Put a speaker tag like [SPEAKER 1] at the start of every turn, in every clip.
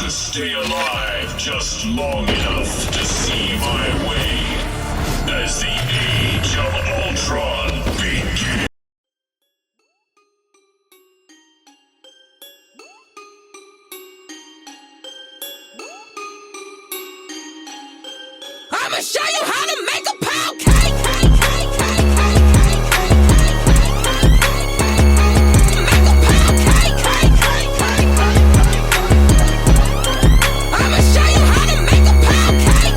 [SPEAKER 1] to stay alive just long enough to see my way as the age of Ultron begins.
[SPEAKER 2] I'ma show you how to make a pound cake. I'ma show you how to make a pound cake. Make a pound cake.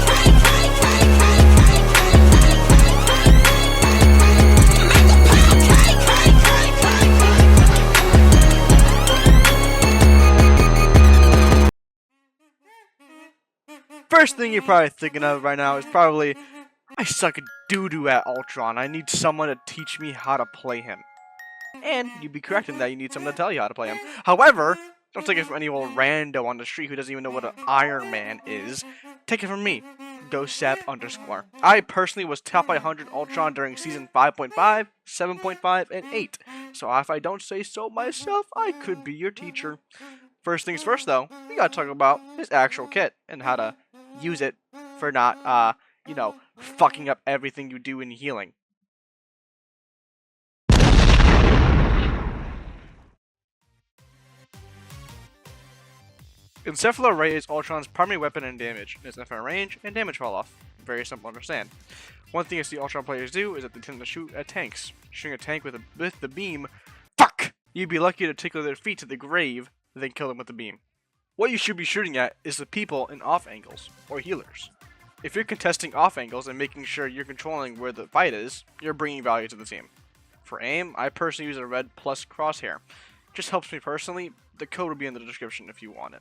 [SPEAKER 3] First thing you're probably thinking of right now is probably, I suck doo-doo at Ultron. I need someone to teach me how to play him. And you'd be correct in that you need someone to tell you how to play him. However, don't take it from any old rando on the street who doesn't even know what an Iron Man is. Take it from me, GhostSap_. I personally was top 100 Ultron during season 5.5, 7.5, and 8. So if I don't say so myself, I could be your teacher. First things first though, we gotta talk about his actual kit and how to use it for not, fucking up everything you do in healing. Encephalo Ray is Ultron's primary weapon and damage. It has infinite range and damage fall off. Very simple to understand. One thing I see Ultron players do is that they tend to shoot at tanks. Shooting a tank with the beam, fuck! You'd be lucky to tickle their feet to the grave, then kill them with the beam. What you should be shooting at is the people in off angles, or healers. If you're contesting off angles and making sure you're controlling where the fight is, you're bringing value to the team. For aim, I personally use a red plus crosshair. Just helps me personally. The code will be in the description if you want it.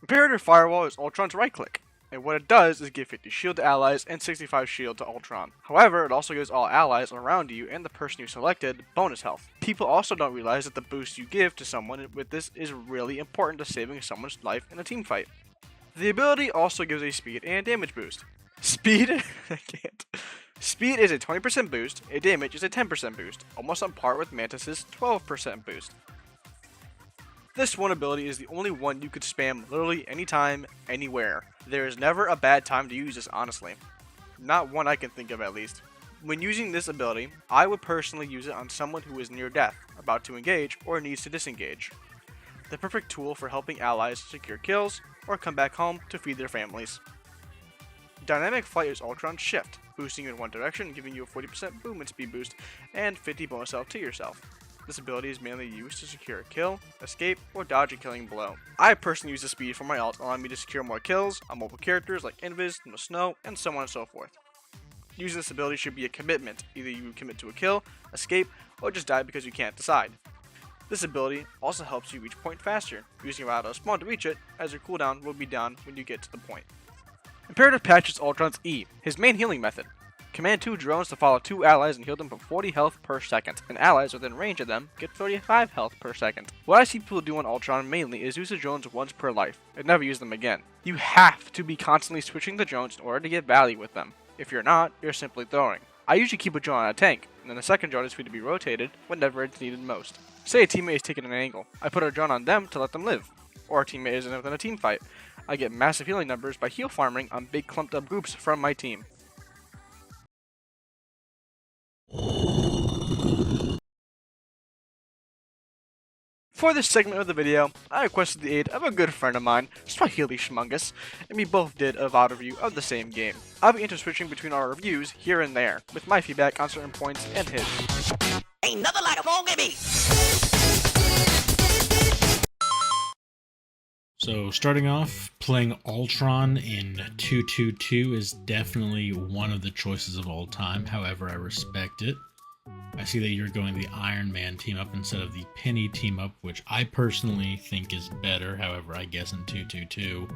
[SPEAKER 3] Imperator Firewall is Ultron's right click, and what it does is give 50 shield to allies and 65 shield to Ultron. However, it also gives all allies around you and the person you selected bonus health. People also don't realize that the boost you give to someone with this is really important to saving someone's life in a team fight. The ability also gives a speed and damage boost. Speed? I can't. Speed is a 20% boost, a damage is a 10% boost, almost on par with Mantis's 12% boost. This one ability is the only one you could spam literally anytime, anywhere. There is never a bad time to use this, honestly. Not one I can think of at least. When using this ability, I would personally use it on someone who is near death, about to engage, or needs to disengage. The perfect tool for helping allies secure kills, or come back home to feed their families. Dynamic Flight is Ultron's shift, boosting you in one direction, giving you a 40% movement speed boost, and 50 bonus health to yourself. This ability is mainly used to secure a kill, escape, or dodge a killing blow. I personally use the speed for my ult, allowing me to secure more kills on multiple characters like Invis, No Snow, and so on and so forth. Using this ability should be a commitment, either you commit to a kill, escape, or just die because you can't decide. This ability also helps you reach point faster, using a route of spawn to reach it, as your cooldown will be down when you get to the point. Imperative Patch is Ultron's E, his main healing method. Command 2 drones to follow 2 allies and heal them for 40 health per second, and allies within range of them get 35 health per second. What I see people do on Ultron mainly is use the drones once per life, and never use them again. You have to be constantly switching the drones in order to get value with them. If you're not, you're simply throwing. I usually keep a drone on a tank, and then the second drone is free to be rotated whenever it's needed most. Say a teammate is taking an angle, I put a drone on them to let them live. Or a teammate is within a team fight. I get massive healing numbers by heal farming on big clumped up groups from my team. For this segment of the video, I requested the aid of a good friend of mine, Swahili Shmungus, and we both did a VOD review of the same game. I'll be interswitching between our reviews here and there, with my feedback on certain points and his.
[SPEAKER 2] Ain't nothing like a phone, give me.
[SPEAKER 4] So starting off, playing Ultron in 222 is definitely one of the choices of all time. However, I respect it. I see that you're going the Iron Man team up instead of the Penny team up, which I personally think is better. However, I guess in 222,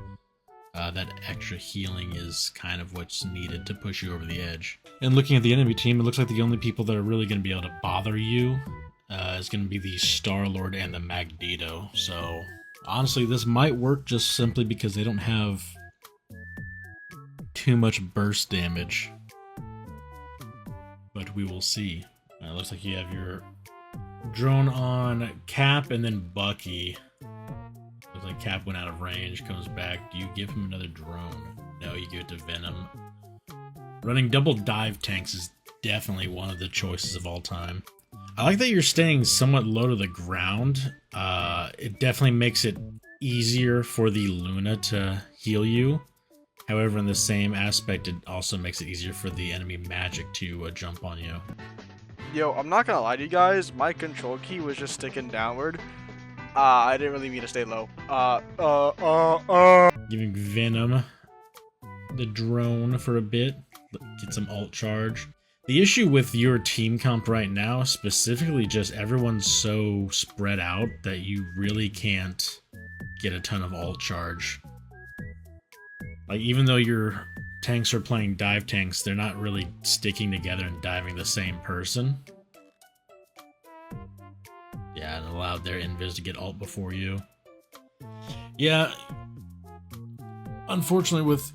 [SPEAKER 4] that extra healing is kind of what's needed to push you over the edge. And looking at the enemy team, it looks like the only people that are really going to be able to bother you is going to be the Star-Lord and the Magneto. So honestly, this might work just simply because they don't have too much burst damage. But we will see. It looks like you have your drone on Cap and then Bucky. Looks like Cap went out of range, comes back. Do you give him another drone? No, you give it to Venom. Running double dive tanks is definitely one of the choices of all time. I like that you're staying somewhat low to the ground. It definitely makes it easier for the Luna to heal you. However, in the same aspect, it also makes it easier for the enemy magic to jump on you.
[SPEAKER 3] Yo, I'm not gonna lie to you guys, my control key was just sticking downward. I didn't really mean to stay low.
[SPEAKER 4] Giving Venom the drone for a bit. Get some ult charge. The issue with your team comp right now, specifically just everyone's so spread out that you really can't get a ton of ult charge. Like, even though your tanks are playing dive tanks, they're not really sticking together and diving the same person. Yeah, and allowed their invis to get ult before you. Yeah, unfortunately with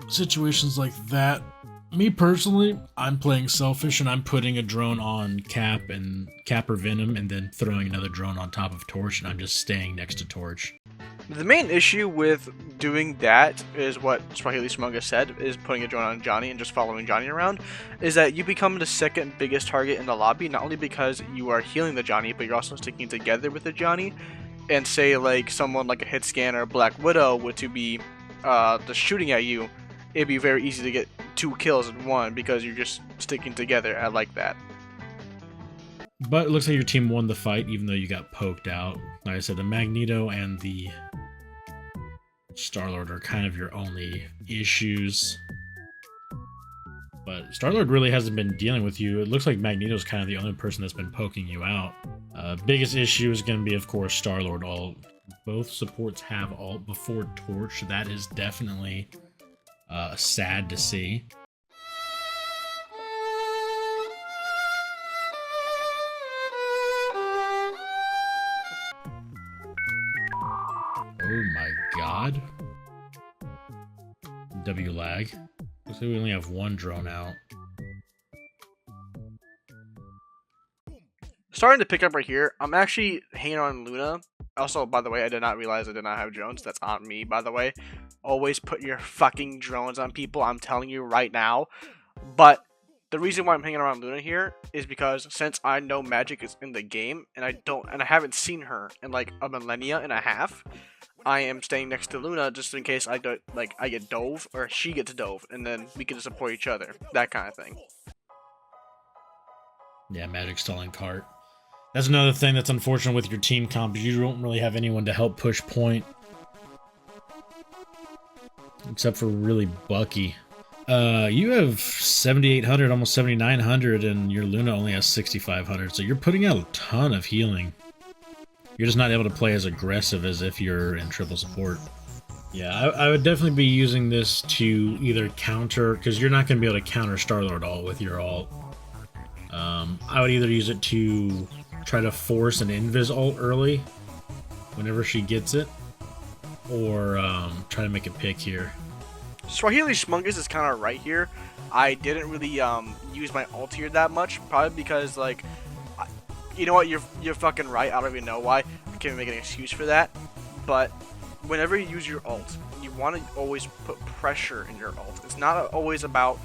[SPEAKER 4] situations like that, me personally, I'm playing selfish and I'm putting a drone on Cap or Venom and then throwing another drone on top of Torch, and I'm just staying next to Torch.
[SPEAKER 3] The main issue with doing that is what Swahili Smunga said, is putting a drone on Johnny and just following Johnny around, is that you become the second biggest target in the lobby, not only because you are healing the Johnny, but you're also sticking together with the Johnny. And say like someone like a Hit Scan or Black Widow were to be just shooting at you, it'd be very easy to get 2 kills in one because you're just sticking together. I like that.
[SPEAKER 4] But it looks like your team won the fight, even though you got poked out. Like I said, the Magneto and the Star-Lord are kind of your only issues. But Star-Lord really hasn't been dealing with you. It looks like Magneto's kind of the only person that's been poking you out. Biggest issue is going to be, of course, Star-Lord ult. Both supports have ult before Torch. That is definitely sad to see. Oh my god. W lag. Looks like we only have one drone out.
[SPEAKER 3] Starting to pick up right here, I'm actually hanging on Luna. Also, by the way, I did not realize I did not have drones. That's on me, by the way. Always put your fucking drones on people, I'm telling you right now. But the reason why I'm hanging around Luna here is because since I know Magic is in the game and I haven't seen her in like a millennia and a half, I am staying next to Luna just in case I get dove or she gets dove, and then we can support each other, that kind of thing.
[SPEAKER 4] Yeah, Magic stalling cart. That's another thing that's unfortunate with your team comp. You don't really have anyone to help push point. Except for really Bucky. You have 7,800, almost 7,900, and your Luna only has 6,500, so you're putting out a ton of healing. You're just not able to play as aggressive as if you're in triple support. Yeah, I would definitely be using this to either counter, because you're not going to be able to counter Star-Lord ult with your ult. I would either use it to try to force an invis ult early, whenever she gets it, or try to make a pick here.
[SPEAKER 3] Swahili Schmungus is kind of right here. I didn't really use my ult here that much, probably because like, you know what, you're fucking right. I don't even know why. I can't make an excuse for that. But whenever you use your ult, you want to always put pressure in your ult. It's not always about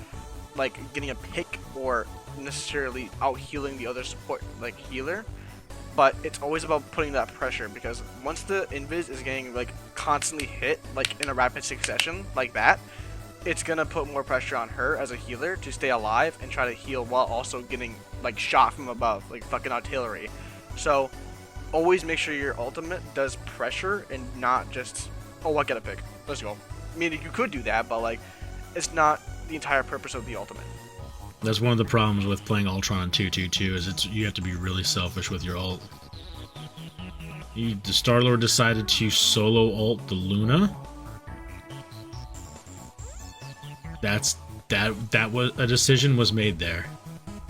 [SPEAKER 3] like getting a pick or necessarily out healing the other support like healer, but it's always about putting that pressure, because once the invis is getting like constantly hit like in a rapid succession like that, it's gonna put more pressure on her as a healer to stay alive and try to heal while also getting like shot from above like fucking artillery. So always make sure your ultimate does pressure and not just, oh, I get a pick, let's go. I mean, you could do that, but like it's not the entire purpose of the ultimate.
[SPEAKER 4] That's one of the problems with playing Ultron in 2-2-2, is you have to be really selfish with your ult. The Star-Lord decided to solo ult the Luna. That was a decision was made there.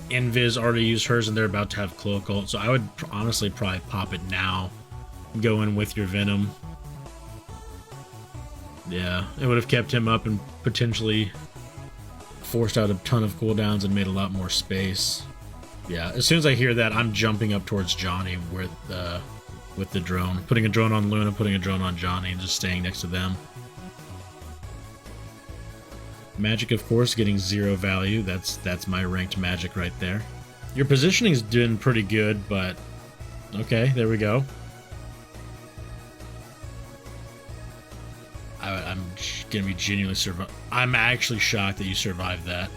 [SPEAKER 4] Invis already used hers and they're about to have Cloak ult, so I would honestly probably pop it now. Go in with your Venom. Yeah, it would have kept him up and potentially forced out a ton of cooldowns and made a lot more space. Yeah, as soon as I hear that, I'm jumping up towards Johnny with with the drone. Putting a drone on Luna, putting a drone on Johnny, and just staying next to them. Magic, of course, getting 0 value. That's my ranked magic right there. Your positioning's doing pretty good, but okay, there we go. I'm gonna be genuinely I'm actually shocked that you survived that.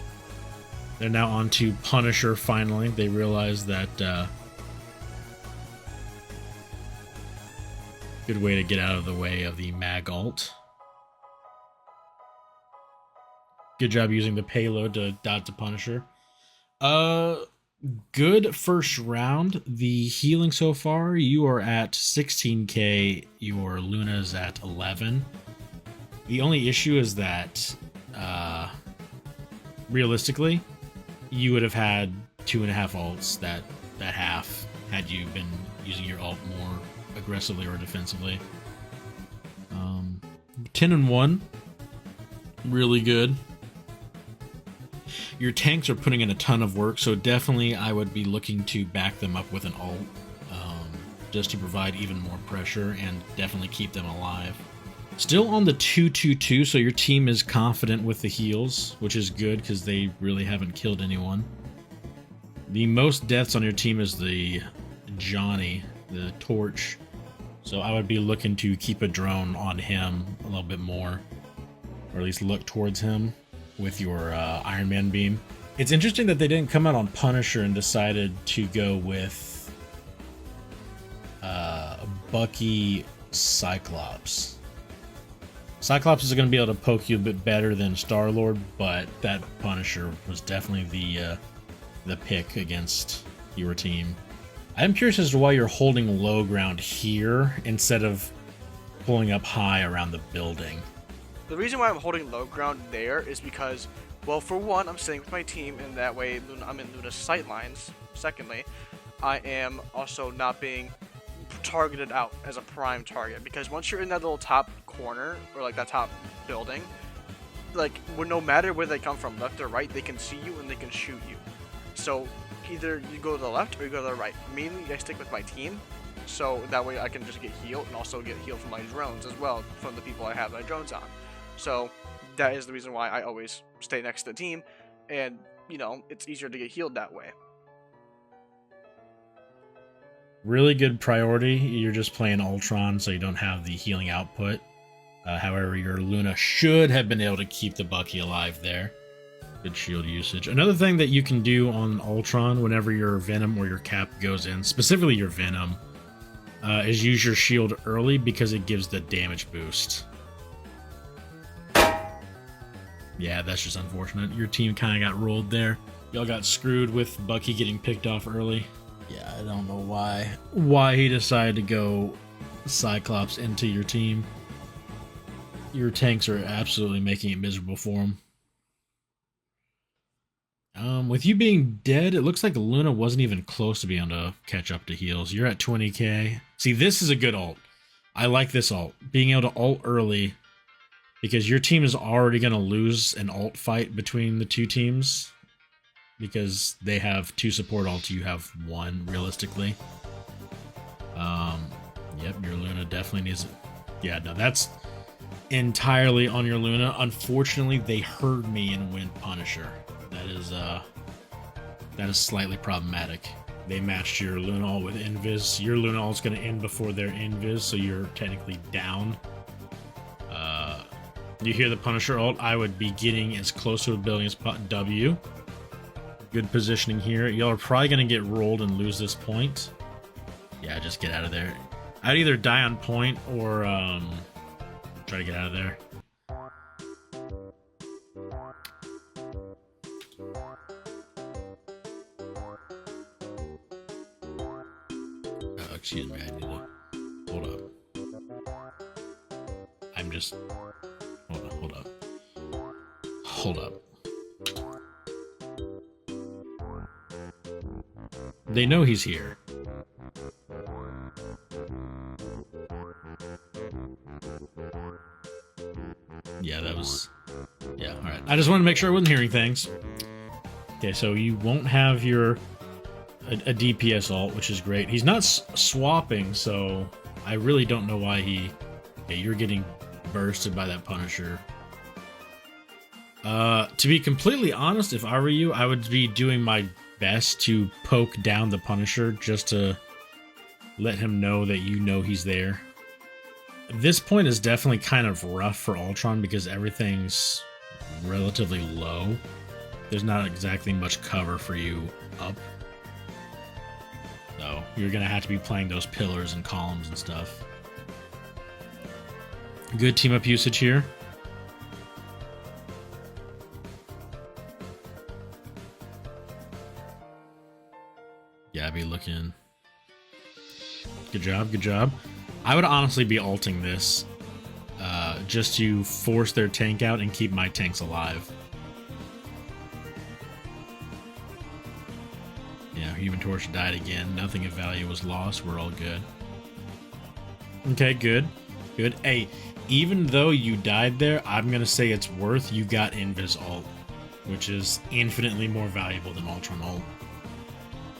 [SPEAKER 4] They're now on to Punisher. Finally, they realize that good way to get out of the way of the mag ult. Good job using the payload to dot to Punisher. Good first round. The healing so far, you are at 16k. Your Luna's at 11. The only issue is that, realistically, you would have had 2.5 ults that half had you been using your ult more aggressively or defensively. 10-1, really good. Your tanks are putting in a ton of work, so definitely I would be looking to back them up with an ult, just to provide even more pressure and definitely keep them alive. Still on the 2-2-2, so your team is confident with the heals, which is good because they really haven't killed anyone. The most deaths on your team is the Johnny, the Torch, so I would be looking to keep a drone on him a little bit more, or at least look towards him with your Iron Man beam. It's interesting that they didn't come out on Punisher and decided to go with Bucky Cyclops. Cyclops is going to be able to poke you a bit better than Star-Lord, but that Punisher was definitely the pick against your team. I'm curious as to why you're holding low ground here instead of pulling up high around the building.
[SPEAKER 3] The reason why I'm holding low ground there is because, well, for one, I'm staying with my team, and that way I'm in Luna's sight lines. Secondly, I am also not being targeted out as a prime target, because once you're in that little top corner, or like that top building, like, no matter where they come from, left or right, they can see you and they can shoot you. So either you go to the left or you go to the right. Mainly I stick with my team, so that way I can just get healed and also get healed from my drones as well, from the people I have my drones on. So that is the reason why I always stay next to the team, and, you know, it's easier to get healed that way.
[SPEAKER 4] Really good priority. You're just playing Ultron, so you don't have the healing output. However, your Luna should have been able to keep the Bucky alive there. Good shield usage. Another thing that you can do on Ultron whenever your Venom or your Cap goes in, specifically your Venom, is use your shield early because it gives the damage boost. Yeah, that's just unfortunate. Your team kind of got rolled there. Y'all got screwed with Bucky getting picked off early. Yeah, I don't know why he decided to go Cyclops into your team. Your tanks are absolutely making it miserable for him. With you being dead, it looks like Luna wasn't even close to being able to catch up to heals. You're at 20k. See, this is a good ult. I like this ult. Being able to ult early, because your team is already going to lose an ult fight between the two teams, because they have 2 support ults, you have 1 realistically. Yep, your Luna definitely needs it. Yeah, no, that's entirely on your Luna. Unfortunately, they heard me and went Punisher. That is slightly problematic. They matched your Luna ult with Invis. Your Luna ult's going to end before their Invis, so you're technically down. You hear the Punisher ult, I would be getting as close to a building as W. Good positioning here. Y'all are probably going to get rolled and lose this point. Yeah, just get out of there. I'd either die on point or try to get out of there. Oh, excuse me, I need to hold up. I'm just hold up. They know he's here. Yeah, that was... Yeah, alright. I just wanted to make sure I wasn't hearing things. Okay, so you won't have your a DPS ult, which is great. He's not swapping, so I really don't know why he... Yeah, you're getting bursted by that Punisher. To be completely honest, if I were you, I would be doing my best to poke down the Punisher just to let him know that you know he's there. This point is definitely kind of rough for Ultron because everything's relatively low. There's not exactly much cover for you up. So you're going to have to be playing those pillars and columns and stuff. Good team up usage here. Yeah, be looking. Good job, good job. I would honestly be ulting this just to force their tank out and keep my tanks alive. Yeah, Human Torch died again. Nothing of value was lost. We're all good. Okay, good. Good. Hey, even though you died there, I'm going to say it's worth you got Invis ult, which is infinitely more valuable than Ultron ult.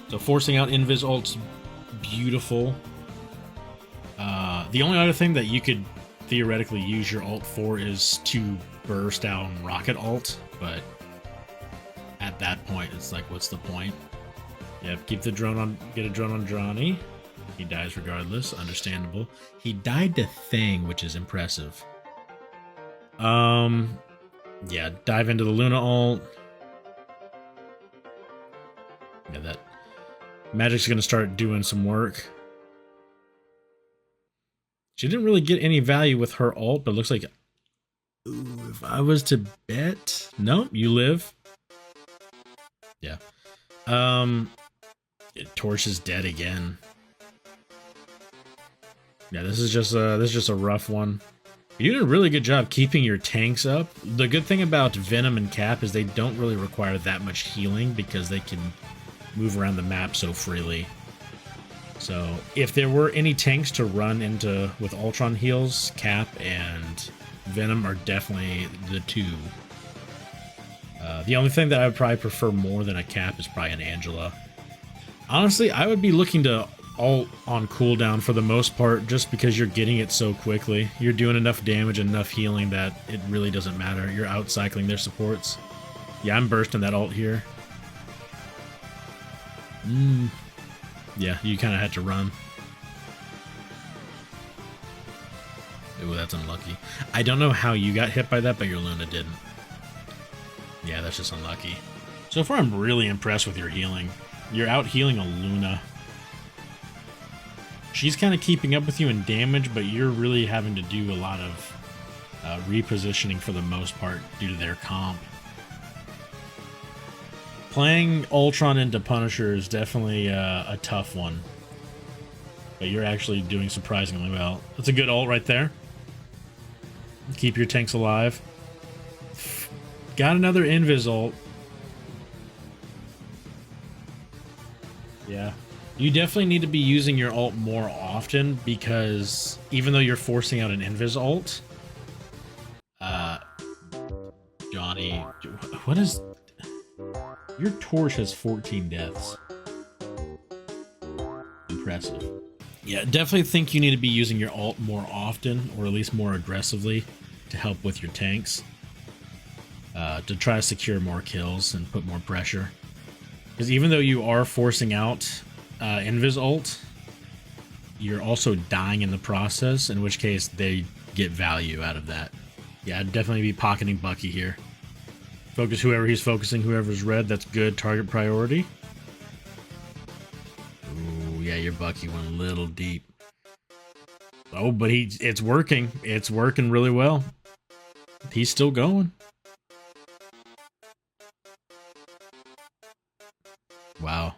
[SPEAKER 4] So forcing out Invis ult's beautiful. The only other thing that you could theoretically use your ult for is to burst down rocket ult, but at that point, it's like, what's the point? Yep, keep the drone on, get a drone on Johnny. He dies regardless, understandable. He died to Thing, which is impressive. Yeah, dive into the Luna ult. Yeah, that Magic's gonna start doing some work. She didn't really get any value with her ult, but it looks like... Ooh, if I was to bet... Nope, you live. Yeah. Torch is dead again. Yeah, this is just a rough one. You did a really good job keeping your tanks up. The good thing about Venom and Cap is they don't really require that much healing because they can move around the map so freely. So if there were any tanks to run into with Ultron heals, Cap and Venom are definitely the two. The only thing that I would probably prefer more than a Cap is probably an Angela. Honestly, I would be looking to ult on cooldown for the most part just because you're getting it so quickly. You're doing enough damage and enough healing that it really doesn't matter. You're out-cycling their supports. Yeah, I'm bursting that ult here. Yeah, you kind of had to run. Ooh, that's unlucky. I don't know how you got hit by that, but your Luna didn't. Yeah, that's just unlucky. So far, I'm really impressed with your healing. You're out healing a Luna. She's kind of keeping up with you in damage, but you're really having to do a lot of repositioning for the most part due to their comp. Playing Ultron into Punisher is definitely a tough one. But you're actually doing surprisingly well. That's a good ult right there. Keep your tanks alive. Got another Invis ult. Yeah. You definitely need to be using your ult more often because even though you're forcing out an Invis ult, Johnny, what is... Your Torch has 14 deaths. Impressive. Yeah, definitely think you need to be using your ult more often, or at least more aggressively, to help with your tanks. To try to secure more kills and put more pressure. Because even though you are forcing out Invis ult, you're also dying in the process, in which case they get value out of that. Yeah, I'd definitely be pocketing Bucky here. Focus whoever he's focusing, whoever's red, that's good. Target priority. Ooh, yeah, your Bucky went a little deep. Oh, but it's working. It's working really well. He's still going. Wow.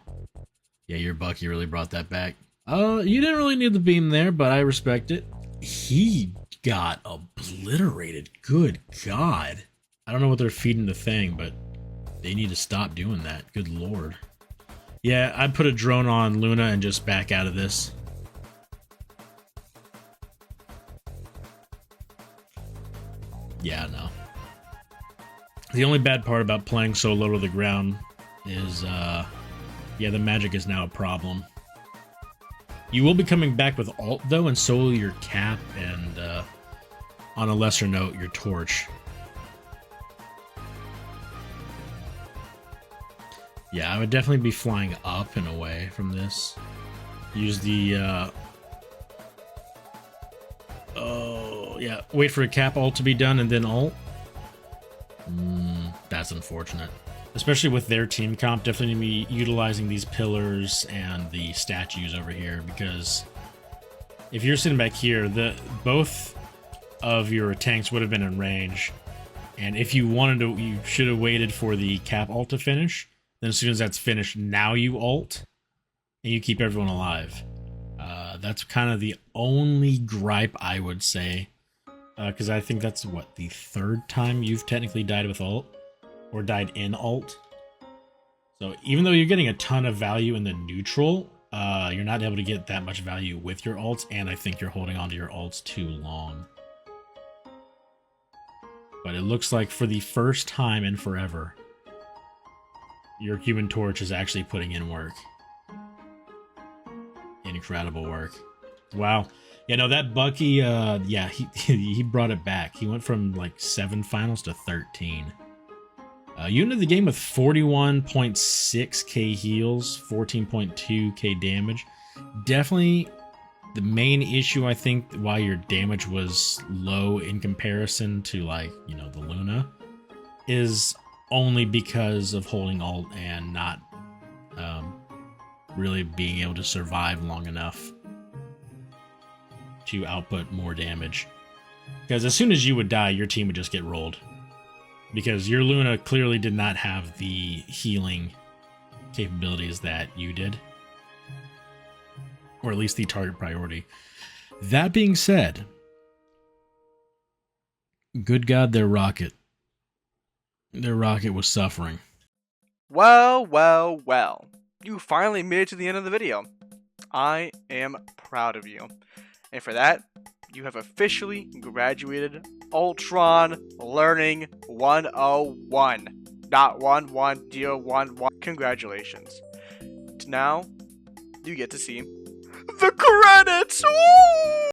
[SPEAKER 4] Yeah, your Bucky really brought that back. You didn't really need the beam there, but I respect it. He got obliterated. Good God. I don't know what they're feeding the Thing, but they need to stop doing that. Good Lord. Yeah, I'd put a drone on Luna and just back out of this. Yeah, no. The only bad part about playing so low to the ground is Yeah, the magic is now a problem. You will be coming back with ult, though, and solo your cap, and on a lesser note, your torch. Yeah, I would definitely be flying up and away from this. Use the, oh, yeah, wait for a cap ult to be done and then ult. That's unfortunate. Especially with their team comp, definitely be utilizing these pillars and the statues over here, because if you're sitting back here, both of your tanks would have been in range, and if you wanted to, you should have waited for the cap ult to finish. Then as soon as that's finished, now you ult, and you keep everyone alive. That's kind of the only gripe I would say, because I think that's, what, the third time you've technically died with ult, or died in ult. So even though you're getting a ton of value in the neutral, you're not able to get that much value with your ults, and I think you're holding on to your ults too long. But it looks like for the first time in forever, your Human Torch is actually putting in work. Incredible work. Wow. Yeah, no, that Bucky, yeah, he brought it back. He went from like 7 finals to 13. You ended the game with 41.6k heals, 14.2k damage. Definitely the main issue, I think, why your damage was low in comparison to, like, you know, the Luna, is only because of holding ult and not really being able to survive long enough to output more damage. Because as soon as you would die, your team would just get rolled. Because your Luna clearly did not have the healing capabilities that you did. Or at least the target priority. That being said, good God, their rocket. Their rocket was suffering.
[SPEAKER 3] Well, well, well. You finally made it to the end of the video. I am proud of you. And for that, you have officially graduated Ultron Learning 101. Not 11011. Congratulations. Now, you get to see the credits! Woo!